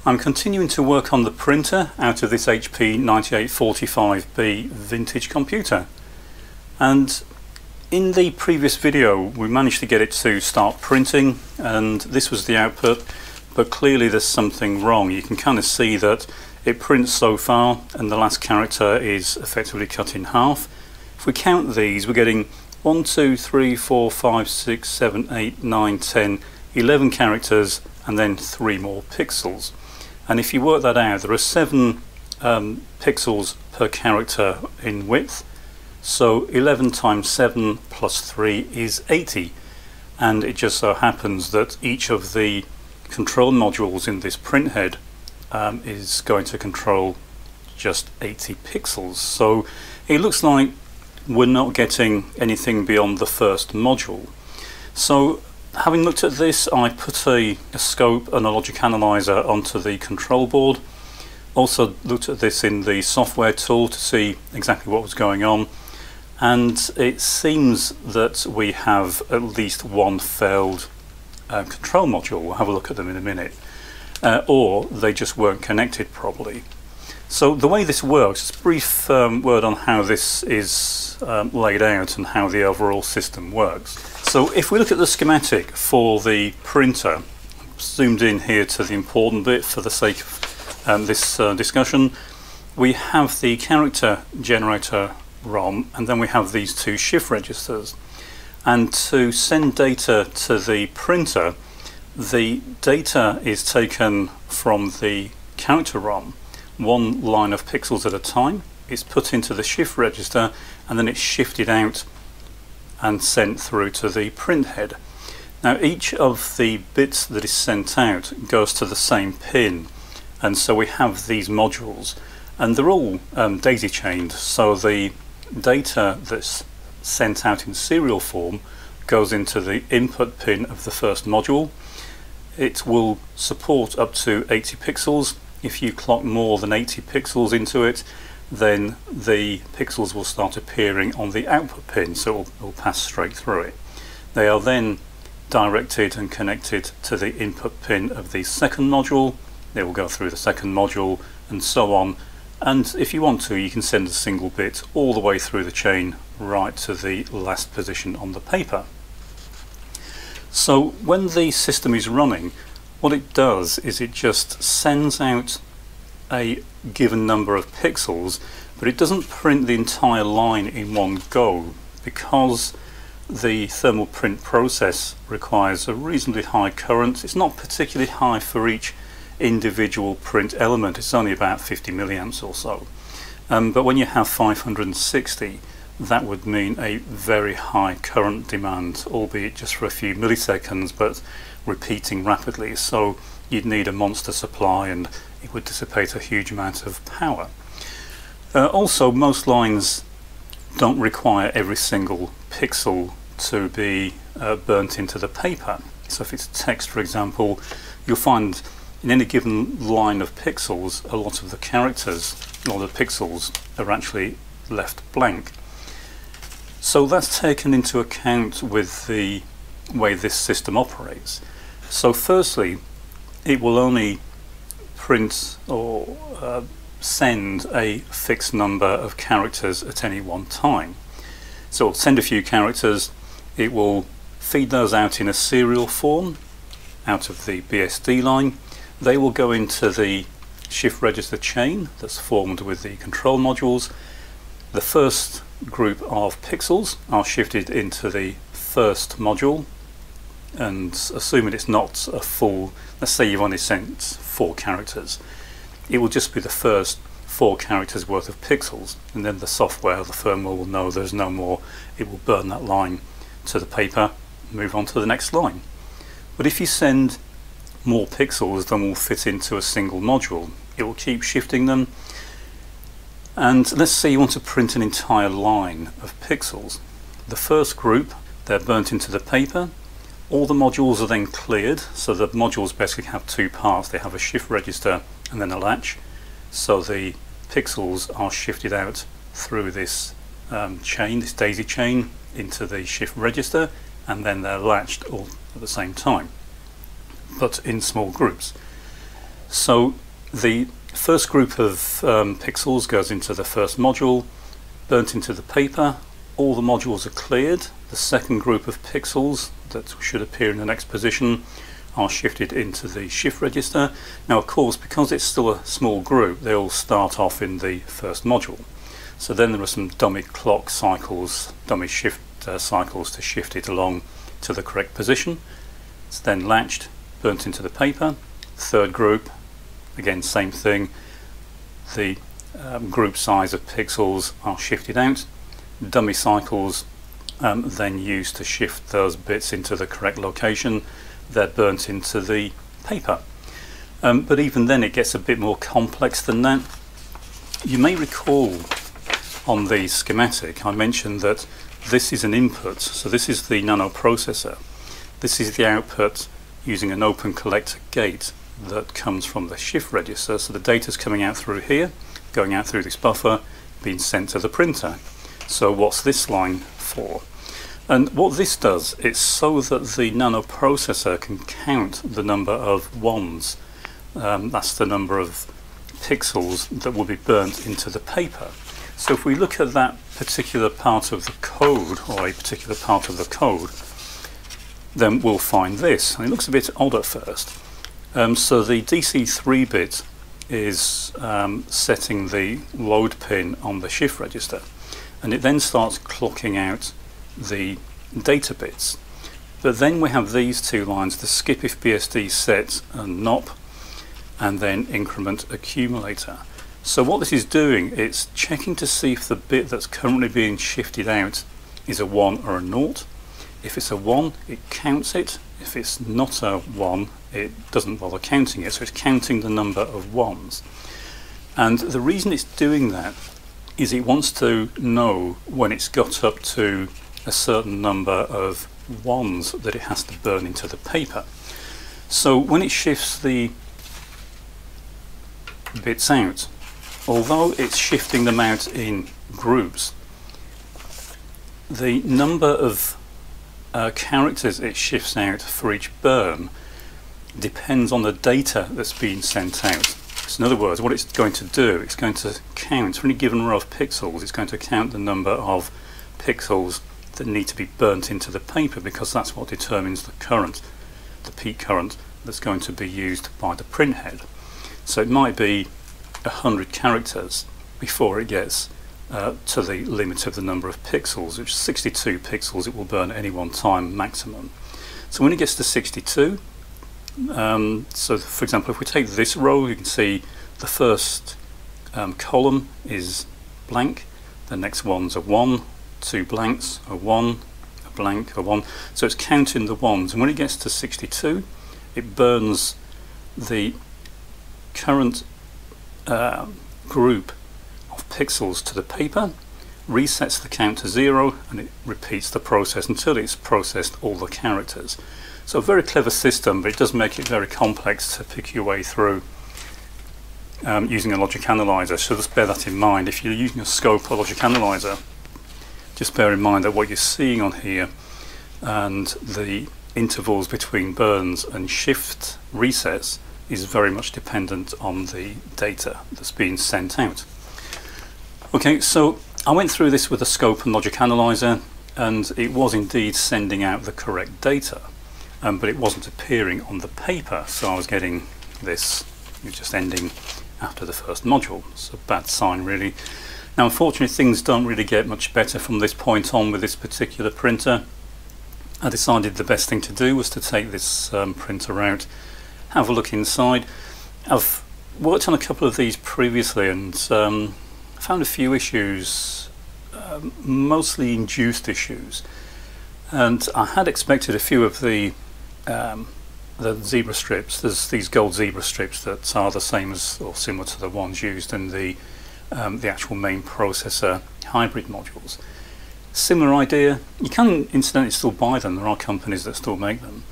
I'm continuing to work on the printer out of this HP9845B vintage computer, and in the previous video we managed to get it to start printing and this was the output, but clearly there's something wrong. You can kind of see that it prints so far and the last character is effectively cut in half. If we count these, we're getting 1, 2, 3, 4, 5, 6, 7, 8, 9, 10, 11 characters and then 3 more pixels. And if you work that out, there are 7 pixels per character in width, so 11 times 7 plus 3 is 80, and it just so happens that each of the control modules in this printhead is going to control just 80 pixels. So it looks like we're not getting anything beyond the first module. So having looked at this, I put a scope and a logic analyzer onto the control board. Also looked at this in the software tool to see exactly what was going on, and it seems that we have at least one failed control module. We'll have a look at them in a minute, or they just weren't connected properly. So the way this works, just a brief word on how this is laid out and how the overall system works. So if we look at the schematic for the printer, zoomed in here to the important bit for the sake of this discussion, we have the character generator ROM, and then we have these 2 shift registers. And to send data to the printer, the data is taken from the character ROM, 1 line of pixels at a time. It's put into the shift register and then it's shifted out and sent through to the printhead. Now each of the bits that is sent out goes to the same pin, and so we have these modules and they're all daisy chained, so the data that's sent out in serial form goes into the input pin of the first module. It will support up to 80 pixels. If you clock more than 80 pixels into it, then the pixels will start appearing on the output pin, so it will pass straight through it. They are then directed and connected to the input pin of the second module. They will go through the second module and so on, and if you want to, you can send a single bit all the way through the chain right to the last position on the paper. So when the system is running, what it does is it just sends out a given number of pixels, but it doesn't print the entire line in one go, because the thermal print process requires a reasonably high current. It's not particularly high for each individual print element, it's only about 50 milliamps or so, but when you have 560, that would mean a very high current demand, albeit just for a few milliseconds, but repeating rapidly, so you'd need a monster supply and it would dissipate a huge amount of power. Also, most lines don't require every single pixel to be burnt into the paper. So if it's text, for example, you'll find in any given line of pixels, a lot of the characters, or the pixels, are actually left blank. So that's taken into account with the way this system operates. So firstly, it will only print or send a fixed number of characters at any one time. So it'll send a few characters, it will feed those out in a serial form out of the BSD line. They will go into the shift register chain that's formed with the control modules. The first group of pixels are shifted into the first module, and assuming it's not a full, let's say you've only sent 4 characters, it will just be the first 4 characters worth of pixels, and then the software, the firmware, will know there's no more. It will burn that line to the paper, move on to the next line. But if you send more pixels than will fit into a single module, it will keep shifting them. And let's say you want to print an entire line of pixels. The first group, they're burnt into the paper. All the modules are then cleared, so the modules basically have 2 parts. They have a shift register and then a latch. So the pixels are shifted out through this chain, this daisy chain, into the shift register, and then they're latched all at the same time, but in small groups. So the first group of pixels goes into the first module, burnt into the paper. All the modules are cleared. The second group of pixels that should appear in the next position are shifted into the shift register. Now of course, because it's still a small group, they all start off in the first module. So then there are some dummy clock cycles, dummy shift cycles to shift it along to the correct position. It's then latched, burnt into the paper. Third group, again same thing. The group size of pixels are shifted out. Dummy cycles then used to shift those bits into the correct location. They're burnt into the paper. But even then it gets a bit more complex than that. You may recall on the schematic I mentioned that this is an input, so this is the nano processor. This is the output using an open collector gate that comes from the shift register, so the data's coming out through here, going out through this buffer, being sent to the printer. So what's this line for? And what this does, it's so that the nano processor can count the number of ones. That's the number of pixels that will be burnt into the paper. So if we look at that particular part of the code, or a particular part of the code, then we'll find this. And it looks a bit odd at first. So the DC3 bit is setting the load pin on the shift register, and it then starts clocking out the data bits. But then we have these two lines, the skip if BSD set and NOP, and then increment accumulator. So what this is doing, it's checking to see if the bit that's currently being shifted out is a 1 or a 0. If it's a 1, it counts it. If it's not a 1, it doesn't bother counting it. So it's counting the number of 1s. And the reason it's doing that is it wants to know when it's got up to a certain number of 1s that it has to burn into the paper. So when it shifts the bits out, although it's shifting them out in groups, the number of characters it shifts out for each burn depends on the data that's being sent out. So in other words, what it's going to do, it's going to count for any given row of pixels, it's going to count the number of pixels that need to be burnt into the paper, because that's what determines the current, the peak current that's going to be used by the print head. So it might be 100 characters before it gets to the limit of the number of pixels, which is 62 pixels it will burn at any one time maximum. So when it gets to 62, so for example if we take this row, you can see the first column is blank, the next one's a 1, 2 blanks, a 1, a blank, a 1. So it's counting the ones, and when it gets to 62 it burns the current group of pixels to the paper, resets the count to 0, and it repeats the process until it's processed all the characters. So a very clever system, but it does make it very complex to pick your way through using a logic analyzer. So just bear that in mind. If you're using a scope or logic analyzer, just bear in mind that what you're seeing on here and the intervals between burns and shift resets is very much dependent on the data that's being sent out. Okay, so I went through this with a scope and logic analyzer, and it was indeed sending out the correct data, but it wasn't appearing on the paper, so I was getting this, it's just ending after the first module. It's a bad sign really. Now unfortunately things don't really get much better from this point on with this particular printer. I decided the best thing to do was to take this printer out, have a look inside. I've worked on a couple of these previously and found a few issues, mostly induced issues, and I had expected a few of the zebra strips. There's these gold zebra strips that are the same as or similar to the ones used in the actual main processor hybrid modules. Similar idea. You can incidentally still buy them, there are companies that still make them,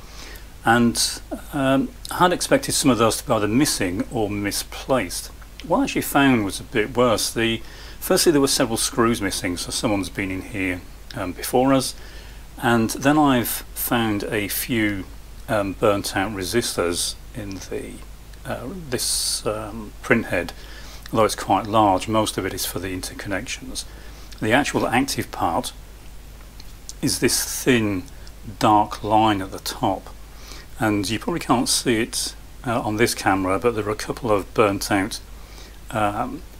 and I had expected some of those to be either missing or misplaced. What I actually found was a bit worse. Firstly, there were several screws missing, so someone's been in here before us, and then I've found a few burnt out resistors in the this print head, although it's quite large, most of it is for the interconnections. The actual active part is this thin dark line at the top, and you probably can't see it on this camera, but there are a couple of burnt out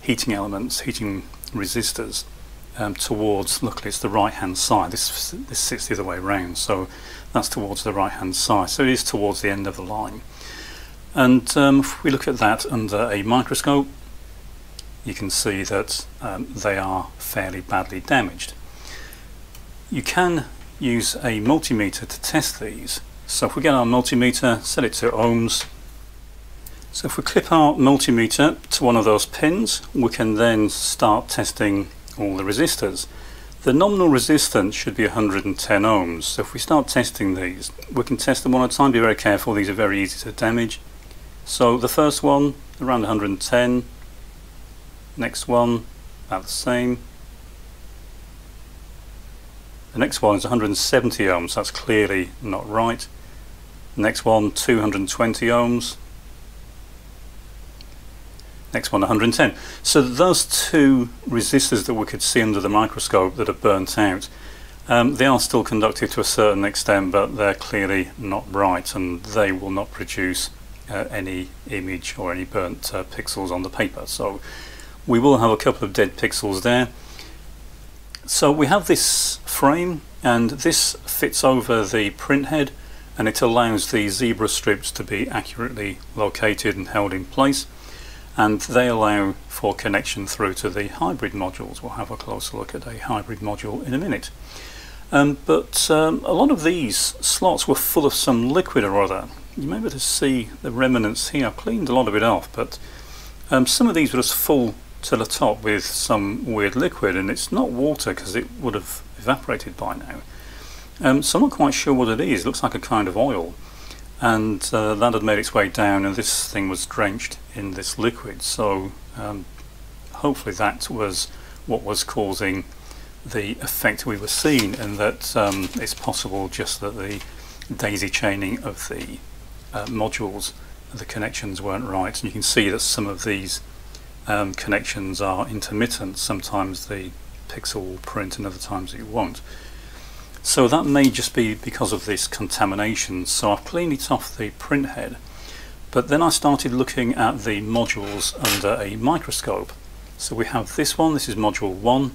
heating elements, heating resistors towards, luckily it's the right hand side, this sits the other way around, so that's towards the right hand side, so it is towards the end of the line. And if we look at that under a microscope, you can see that they are fairly badly damaged. You can use a multimeter to test these. So if we get our multimeter, set it to ohms. So if we clip our multimeter to one of those pins, we can then start testing all the resistors. The nominal resistance should be 110 ohms. So if we start testing these, we can test them one at a time. Be very careful, these are very easy to damage. So the first one, around 110. Next one, about the same. The next one is 170 ohms, that's clearly not right. Next one, 220 ohms. Next one, 110. So those two resistors that we could see under the microscope that are burnt out, they are still conductive to a certain extent, but they're clearly not bright, and they will not produce any image or any burnt pixels on the paper. So we will have a couple of dead pixels there. So we have this frame, and this fits over the print head, and it allows the zebra strips to be accurately located and held in place, and they allow for connection through to the hybrid modules. We'll have a closer look at a hybrid module in a minute. But a lot of these slots were full of some liquid or other. You may be able to see the remnants here. I've cleaned a lot of it off, but some of these were just full to the top with some weird liquid, and it's not water because it would have evaporated by now. So I'm not quite sure what it is. It looks like a kind of oil, and that had made its way down, and this thing was drenched in this liquid. So hopefully that was what was causing the effect we were seeing, and that it's possible just that the daisy chaining of the modules, the connections weren't right, and you can see that some of these connections are intermittent. Sometimes the pixel will print and other times it won't. So that may just be because of this contamination. So I've cleaned it off the print head, but then I started looking at the modules under a microscope. So we have this one, this is module 1,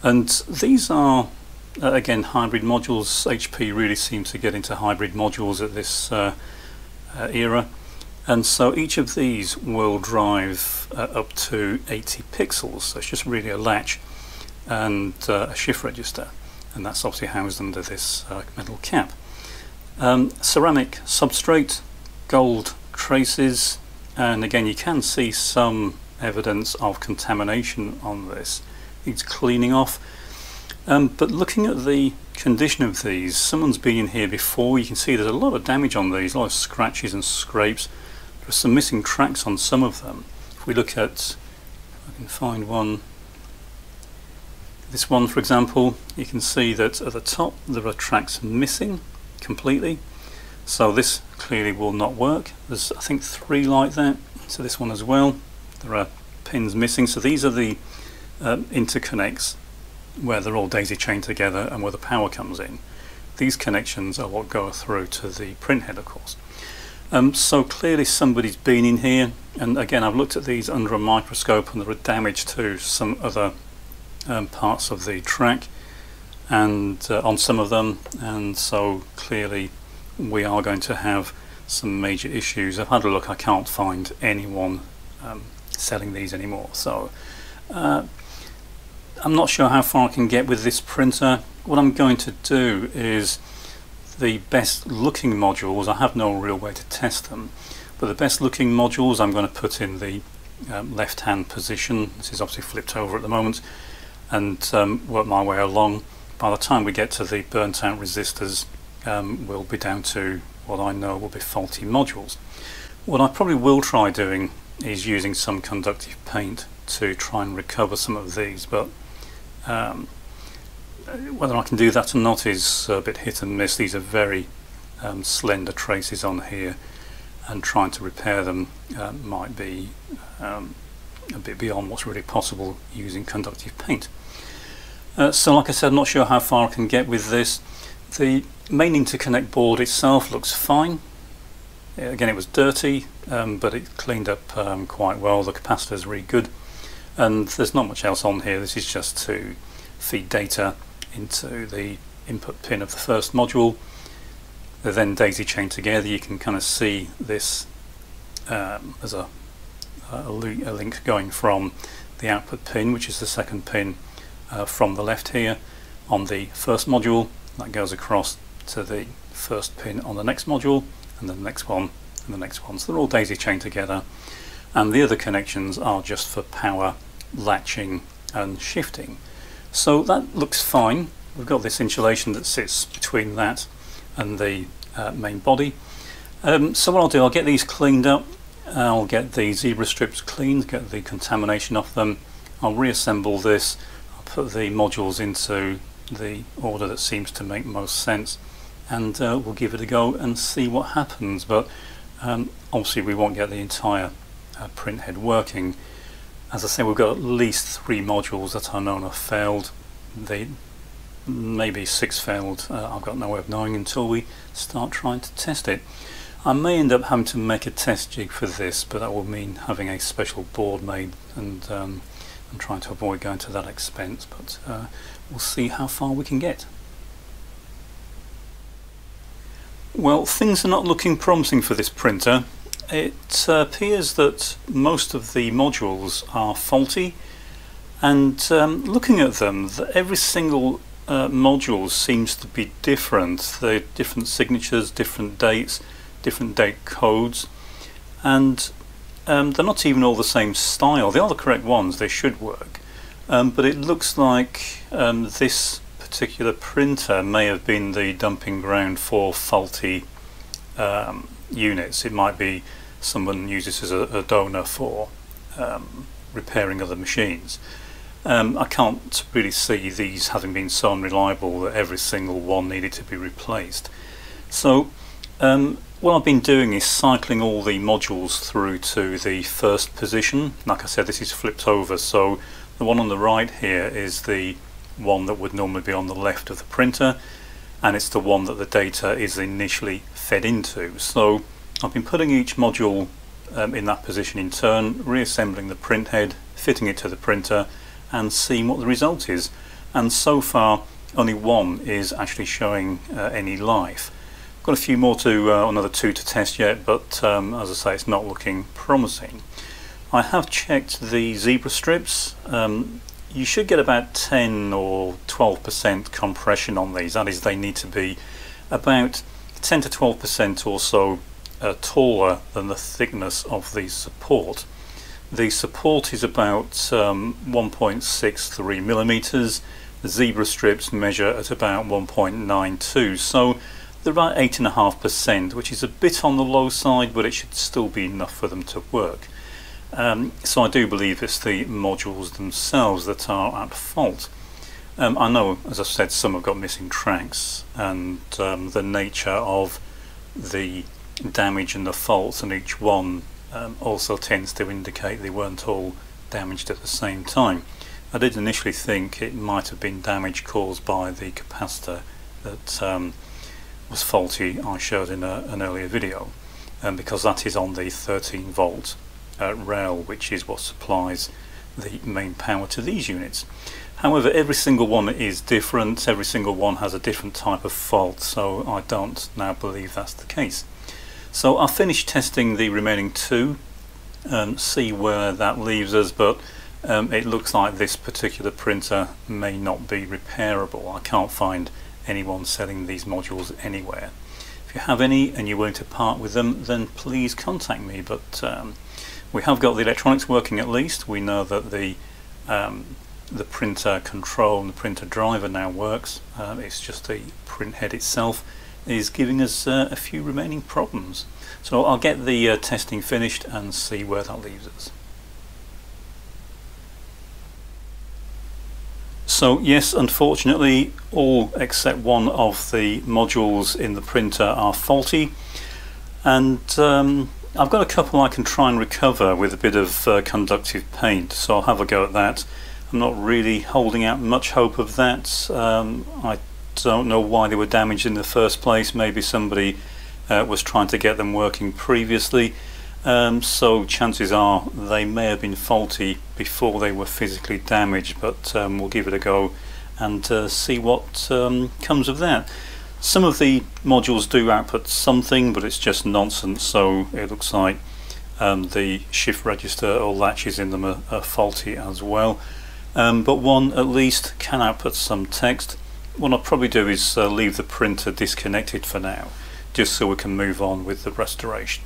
and these are again hybrid modules. HP really seems to get into hybrid modules at this era. And so each of these will drive up to 80 pixels. So it's just really a latch and a shift register, and that's obviously housed under this metal cap. Ceramic substrate, gold traces, and again you can see some evidence of contamination on this. Needs cleaning off. But looking at the condition of these, someone's been in here before. You can see there's a lot of damage on these, a lot of scratches and scrapes. There are some missing tracks on some of them. If we look at, I can find one, this one for example, you can see that at the top there are tracks missing completely. So this clearly will not work. There's I think 3 like that, so this one as well. There are pins missing, so these are the interconnects where they're all daisy chained together and where the power comes in. These connections are what go through to the print head, of course. So clearly somebody's been in here, and again I've looked at these under a microscope, and there are damage to some other parts of the track and on some of them, and so clearly we are going to have some major issues. I've had a look, I can't find anyone selling these anymore, so I'm not sure how far I can get with this printer. What I'm going to do is the best looking modules, I have no real way to test them, but the best looking modules I'm going to put in the left hand position. This is obviously flipped over at the moment, and work my way along. By the time we get to the burnt out resistors, we'll be down to what I know will be faulty modules. What I probably will try doing is using some conductive paint to try and recover some of these, but whether I can do that or not is a bit hit and miss. These are very slender traces on here, and trying to repair them might be a bit beyond what's really possible using conductive paint. So like I said, I'm not sure how far I can get with this. The main interconnect board itself looks fine. Again, it was dirty, but it cleaned up quite well. The capacitor is really good, and there's not much else on here. This is just to feed data into the input pin of the first module. They're then daisy chained together. You can kind of see this as a link going from the output pin, which is the second pin from the left here, on the first module. That goes across to the first pin on the next module, and then the next one, and the next one. So they're all daisy chained together, and the other connections are just for power, latching and shifting. So that looks fine. We've got this insulation that sits between that and the main body. So what I'll do, I'll get these cleaned up. I'll get the zebra strips cleaned, get the contamination off them. I'll reassemble this. I'll put the modules into the order that seems to make most sense, and we'll give it a go and see what happens. But obviously we won't get the entire print head working. As I say, we've got at least 3 modules that are known have failed. Maybe 6 failed. I've got no way of knowing until we start trying to test it. I may end up having to make a test jig for this, but that will mean having a special board made, and I'm trying to avoid going to that expense, but we'll see how far we can get. Well, things are not looking promising for this printer. It appears that most of the modules are faulty, and looking at them, every single module seems to be different. They're different signatures, different dates, different date codes, and they're not even all the same style. They are the correct ones, they should work, but it looks like this particular printer may have been the dumping ground for faulty units. It might be someone uses as a donor for repairing other machines. I can't really see these having been so unreliable that every single one needed to be replaced. So what I've been doing is cycling all the modules through to the first position. Like I said, this is flipped over, so the one on the right here is the one that would normally be on the left of the printer, and it's the one that the data is initially fed into. So I've been putting each module in that position in turn, reassembling the print head, fitting it to the printer, and seeing what the result is. And so far only one is actually showing any life. Got a few more to another 2 to test yet, but as I say, it's not looking promising. I have checked the zebra strips. You should get about 10 or 12% compression on these. That is, they need to be about 10 to 12% or so taller than the thickness of the support. The support is about 1.63 millimeters. The zebra strips measure at about 1.92, so they're about 8.5%, which is a bit on the low side, but it should still be enough for them to work. So I do believe it's the modules themselves that are at fault. I know, as I said, some have got missing tracks, and the nature of the damage and the faults on each one also tends to indicate they weren't all damaged at the same time. I did initially think it might have been damage caused by the capacitor that was faulty, I showed in an earlier video, because that is on the 13 volt rail, which is what supplies the main power to these units. However, every single one is different, every single one has a different type of fault, so I don't now believe that's the case. So I'll finish testing the remaining 2 and see where that leaves us, but it looks like this particular printer may not be repairable. I can't find anyone selling these modules anywhere. If you have any and you're willing to part with them, then please contact me. But we have got the electronics working at least. We know that the printer control and the printer driver now works. It's just the print head itself is giving us a few remaining problems. So I'll get the testing finished and see where that leaves us. So yes, unfortunately all except one of the modules in the printer are faulty, and I've got a couple I can try and recover with a bit of conductive paint, so I'll have a go at that. I'm not really holding out much hope of that. I don't know why they were damaged in the first place. Maybe somebody was trying to get them working previously, so chances are they may have been faulty before they were physically damaged, but we'll give it a go and see what comes of that. Some of the modules do output something, but it's just nonsense, so it looks like the shift register or latches in them are faulty as well. But one at least can output some text. What I'll probably do is leave the printer disconnected for now, just so we can move on with the restoration.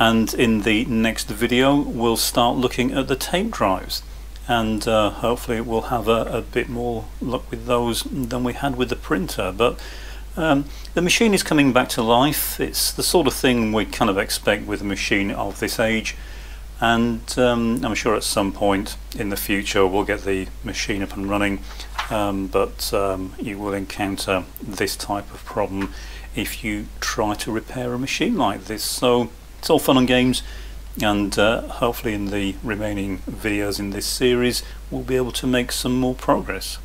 And in the next video we'll start looking at the tape drives, and hopefully we'll have a bit more luck with those than we had with the printer. But the machine is coming back to life. It's the sort of thing we kind of expect with a machine of this age, and I'm sure at some point in the future we'll get the machine up and running, but you will encounter this type of problem if you try to repair a machine like this. So it's all fun and games, and hopefully in the remaining videos in this series we'll be able to make some more progress.